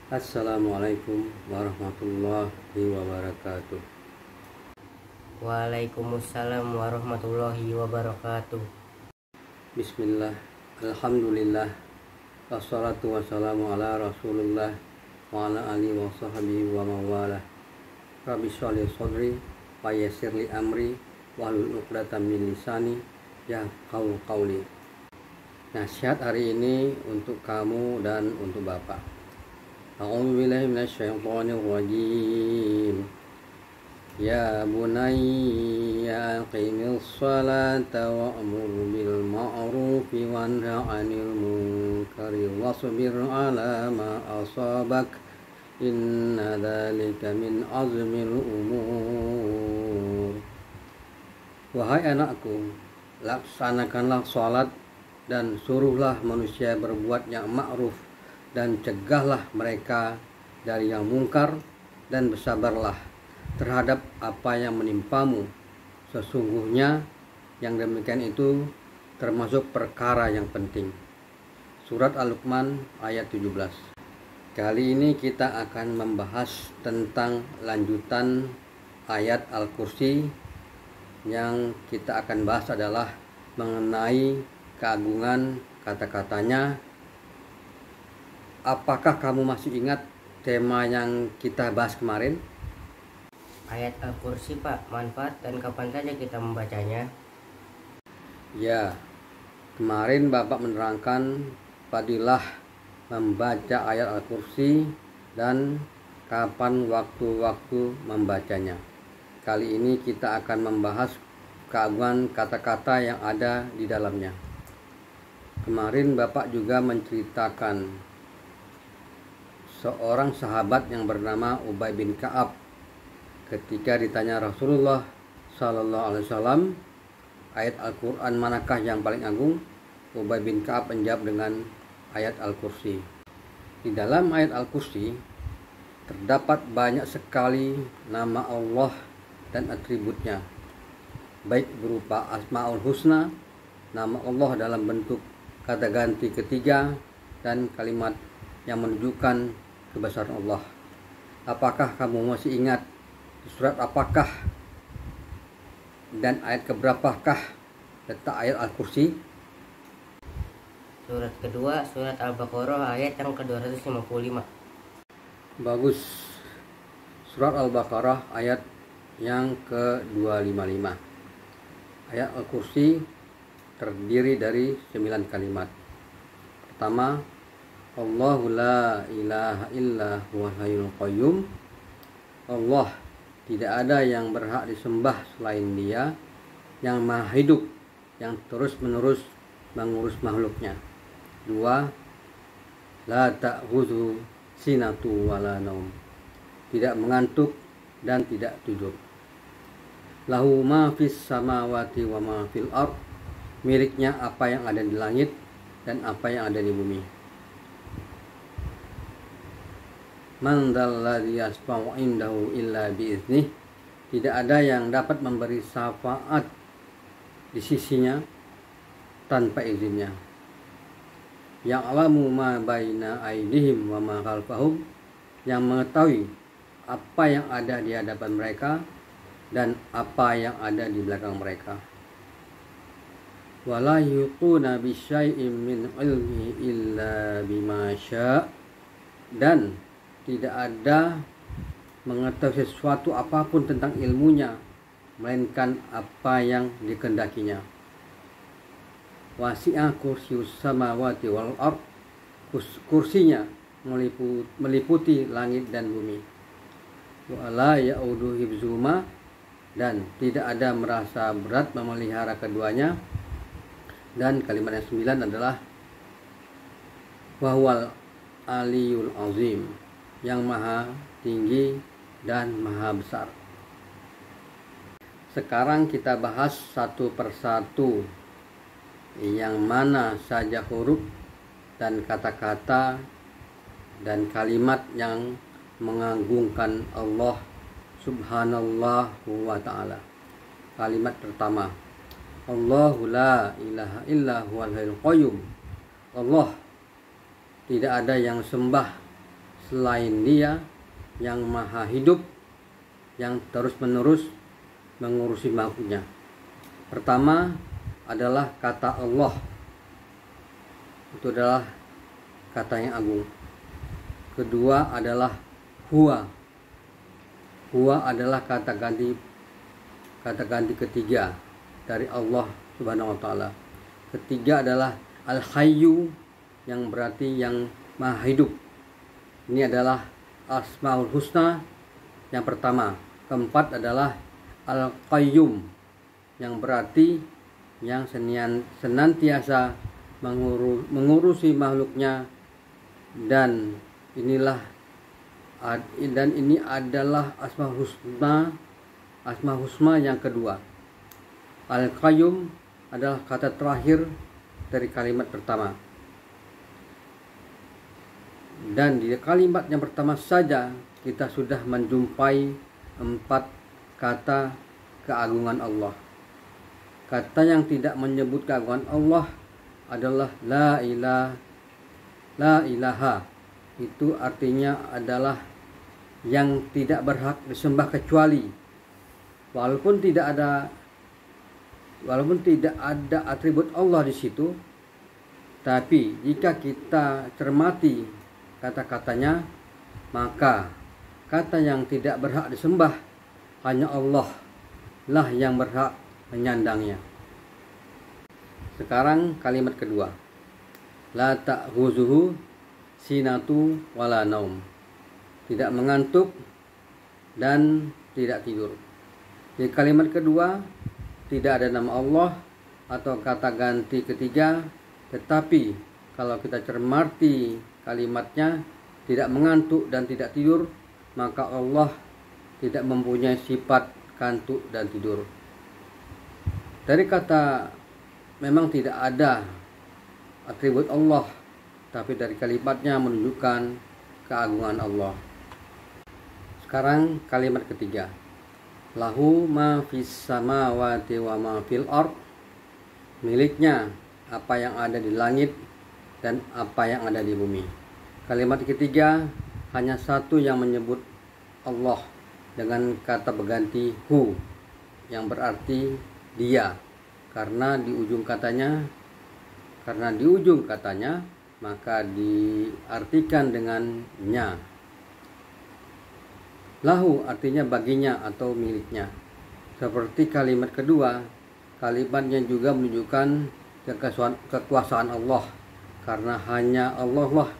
Assalamualaikum warahmatullahi wabarakatuh. Waalaikumsalam warahmatullahi wabarakatuh. Bismillah, alhamdulillah, wassalatu wassalamu ala rasulullah wa ala alihi wa sahbihi wa mawalah. Rabbi sholih sodri wa yassirli amri wahlul uqdatam min lisani yafqahu qawli. Nasihat hari ini untuk kamu dan untuk Bapak. A'udzubillahi minasyaitonir rajim. Ya bunayya aqimis salata wa'mur bil ma'rufi wanha 'anil munkari wasbir 'ala ma asabak. Inna dzalika min azmil umur. Wahai anakku, laksanakanlah salat dan suruhlah manusia berbuat yang ma'ruf dan cegahlah mereka dari yang mungkar, dan bersabarlah terhadap apa yang menimpamu. Sesungguhnya yang demikian itu termasuk perkara yang penting. Surat Al-Luqman ayat 17. Kali ini kita akan membahas tentang lanjutan ayat Al-Kursi. Yang kita akan bahas adalah mengenai keagungan kata-katanya. Apakah kamu masih ingat tema yang kita bahas kemarin? Ayat Al-Kursi, Pak, manfaat dan kapan saja kita membacanya? Ya, kemarin Bapak menerangkan fadilah membaca ayat Al-Kursi dan kapan waktu-waktu membacanya. Kali ini kita akan membahas keagungan kata-kata yang ada di dalamnya. Kemarin Bapak juga menceritakan seorang sahabat yang bernama Ubay bin Ka'ab. Ketika ditanya Rasulullah Sallallahu Alaihi Wasallam, ayat Al-Quran manakah yang paling agung? Ubay bin Ka'ab menjawab dengan ayat Al-Kursi. Di dalam ayat Al-Kursi terdapat banyak sekali nama Allah dan atributnya, baik berupa Asmaul Husna, nama Allah dalam bentuk kata ganti ketiga, dan kalimat yang menunjukkan kebesaran Allah. Apakah kamu masih ingat surat apakah dan ayat keberapakah letak ayat Al-Kursi? Surat kedua, surat Al-Baqarah ayat yang ke-255. Bagus. Surat Al-Baqarah ayat yang ke-255. Ayat Al-Kursi terdiri dari 9 kalimat. Pertama, Allahu la ilaha illa huwal hayyul qayyum. Allah, tidak ada yang berhak disembah selain Dia, yang maha hidup, yang terus-menerus mengurus makhluknya. Dua, la ta'khudhu sinatu wala naum. Tidak mengantuk dan tidak tidur. Lahu ma fis samawati wa ma fil ard. Miliknya apa yang ada di langit dan apa yang ada di bumi. Man dzalladzi yashfa'u indahu illa biiznih. Tidak ada yang dapat memberi syafaat di sisinya tanpa izinnya. Ya'lamu ma baina aydihim wa ma khalfahum. Yang mengetahui apa yang ada di hadapan mereka dan apa yang ada di belakang mereka. Wala yuquna bisyai'in min ilmihi illa bima syaa'. Dan tidak ada mengetahui sesuatu apapun tentang ilmunya melainkan apa yang dikehendakinya. Wasi'a kursius samawati wal ard. Kursinya meliputi langit dan bumi. Wa la ya'udu hifzuhuma. Dan tidak ada merasa berat memelihara keduanya. Dan kalimat yang 9 adalah wahwal aliyul azim, yang maha tinggi dan maha besar. Sekarang kita bahas satu persatu yang mana saja huruf dan kata-kata dan kalimat yang mengagungkan Allah Subhanallahu wa ta'ala. Kalimat pertama, Allahu la ilaha illa huwal hayyul qayyum. Allah, tidak ada yang sembah selain Dia yang maha hidup, yang terus-menerus mengurusi makhluknya. Pertama adalah kata Allah. Itu adalah kata yang agung. Kedua adalah huwa. Huwa adalah kata ganti ketiga dari Allah Subhanahu wa taala. Ketiga adalah al-hayyu, yang berarti yang maha hidup. Ini adalah Asmaul Husna yang pertama. Keempat adalah al-qayyum, yang berarti yang senantiasa mengurusi makhluknya, dan ini adalah Asmaul Husna yang kedua. Al-qayyum adalah kata terakhir dari kalimat pertama. Dan di kalimat yang pertama saja kita sudah menjumpai 4 kata keagungan Allah. Kata yang tidak menyebut keagungan Allah adalah la ilaha. Itu artinya adalah yang tidak berhak disembah kecuali. Walaupun tidak ada atribut Allah di situ, tapi jika kita cermati kata-katanya, maka kata yang tidak berhak disembah hanya Allah lah yang berhak menyandangnya. Sekarang kalimat kedua. La ta'khuzuhu sinatu wala naum. Tidak mengantuk dan tidak tidur. Di kalimat kedua tidak ada nama Allah atau kata ganti ketiga, tetapi kalau kita cermati kalimatnya, tidak mengantuk dan tidak tidur, maka Allah tidak mempunyai sifat kantuk dan tidur. Dari kata memang tidak ada atribut Allah, tapi dari kalimatnya menunjukkan keagungan Allah. Sekarang kalimat ketiga. Lahu ma fis samawati wa ma fil ard. Miliknya apa yang ada di langit dan apa yang ada di bumi. Kalimat ketiga hanya satu yang menyebut Allah dengan kata berganti hu, yang berarti dia. Karena di ujung katanya maka diartikan dengan nya. Lahu artinya baginya atau miliknya. Seperti kalimat kedua, kalimatnya juga menunjukkan kekuasaan Allah, karena hanya Allah lah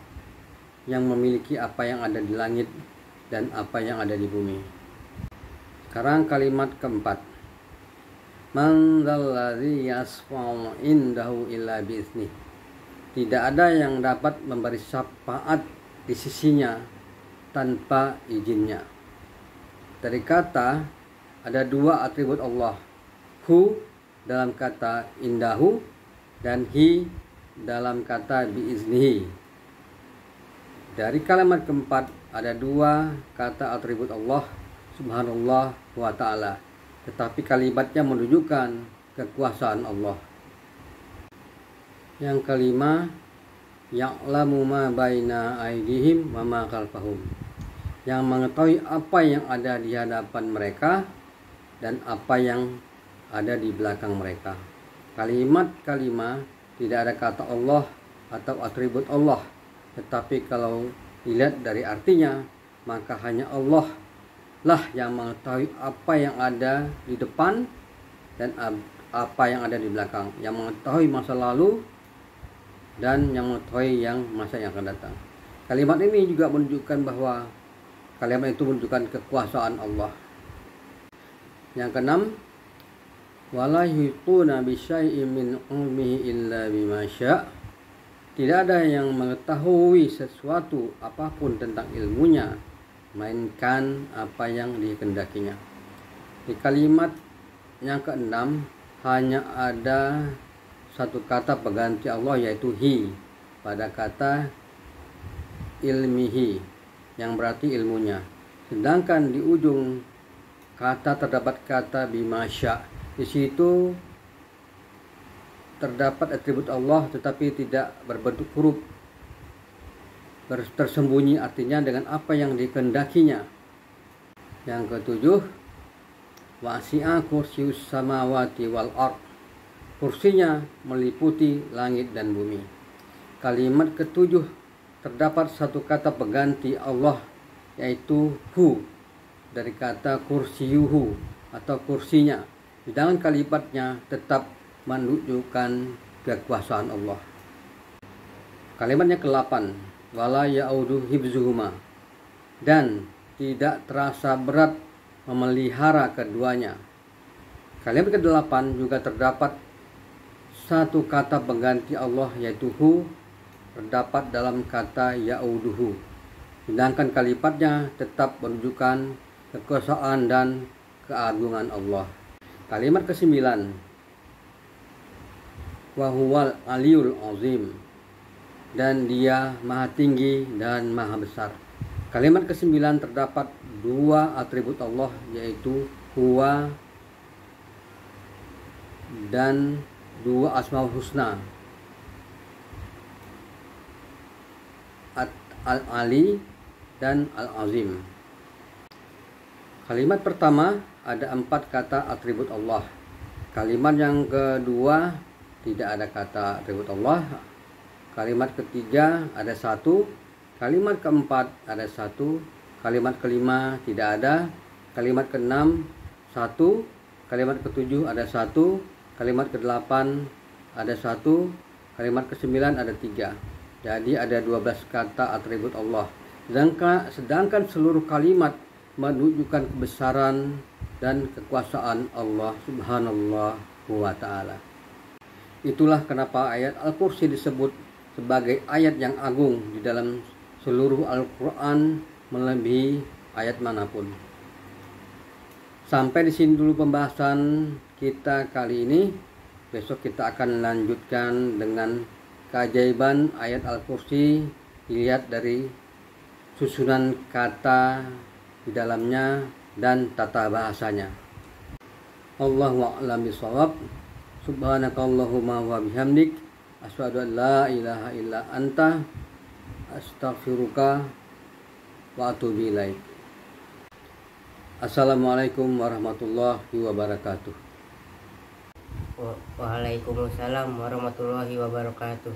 yang memiliki apa yang ada di langit dan apa yang ada di bumi. Sekarang kalimat keempat. Man dzalladzi yashfa'u indahu illa bi'idznih. Tidak ada yang dapat memberi syafaat di sisinya tanpa izinnya. Dari kata ada 2 atribut Allah. Hu dalam kata indahu dan hi dalam kata biiznihi. Dari kalimat keempat ada 2 kata atribut Allah subhanallah wa ta'ala, tetapi kalimatnya menunjukkan kekuasaan Allah. Yang kelima, ya'lamu ma baina aydihim wa ma khalfahum, yang mengetahui apa yang ada di hadapan mereka dan apa yang ada di belakang mereka. Kalimat kelima tidak ada kata Allah atau atribut Allah, tetapi kalau dilihat dari artinya, maka hanya Allah lah yang mengetahui apa yang ada di depan dan apa yang ada di belakang, yang mengetahui masa lalu dan yang mengetahui yang masa yang akan datang. Kalimat ini juga menunjukkan bahwa kalimat itu menunjukkan kekuasaan Allah. Yang keenam, wala yuhituna bisyai'in min ilmihi illa bima syaa. Tidak ada yang mengetahui sesuatu apapun tentang ilmunya melainkan apa yang dikehendakinya. Di kalimat yang keenam hanya ada satu kata pengganti Allah, yaitu hi pada kata ilmihi yang berarti ilmunya. Sedangkan di ujung kata terdapat kata bimasya. Di situ terdapat atribut Allah tetapi tidak berbentuk huruf. tersembunyi artinya dengan apa yang dikehendakinya. Yang ketujuh, wasi'a kursius samawati wal ard, kursinya meliputi langit dan bumi. Kalimat ketujuh terdapat satu kata pengganti Allah, yaitu hu, dari kata kursiyuhu atau kursinya. Sedangkan kalimatnya tetap menunjukkan kekuasaan Allah. Kalimatnya ke-8, wala ya'udu hibzuhuma, dan tidak terasa berat memelihara keduanya. Kalimat ke-8 juga terdapat satu kata pengganti Allah, yaitu hu, terdapat dalam kata ya'uduhu. Sedangkan kalimatnya tetap menunjukkan kekuasaan dan keagungan Allah. Kalimat ke-9, wa huwal aliyul azim, dan dia maha tinggi dan maha besar. Kalimat ke-9 terdapat dua atribut Allah, yaitu huwa dan dua asmaul husna, al-ali dan al-azim. Kalimat pertama ada 4 kata atribut Allah. Kalimat yang kedua tidak ada kata atribut Allah. Kalimat ketiga ada 1. Kalimat keempat ada 1. Kalimat kelima tidak ada. Kalimat keenam 1. Kalimat ketujuh ada 1. Kalimat ke-8 ada 1. Kalimat ke-9 ada 3. Jadi ada 12 kata atribut Allah. Sedangkan seluruh kalimat menunjukkan kebesaran dan kekuasaan Allah Subhanahu wa ta'ala. Itulah kenapa ayat Al-Kursi disebut sebagai ayat yang agung di dalam seluruh Al-Quran, melebihi ayat manapun. Sampai di sini dulu pembahasan kita kali ini. Besok kita akan lanjutkan dengan keajaiban ayat Al-Kursi, dilihat dari susunan kata di dalamnya dan tata bahasanya. Allahu a'lam bishawab. Subhanakallahumma wa bihamdik, asyhadu an la ilaha illa anta, astaghfiruka wa atubu ilaik. Assalamualaikum warahmatullahi wabarakatuh. Waalaikumsalam warahmatullahi wabarakatuh.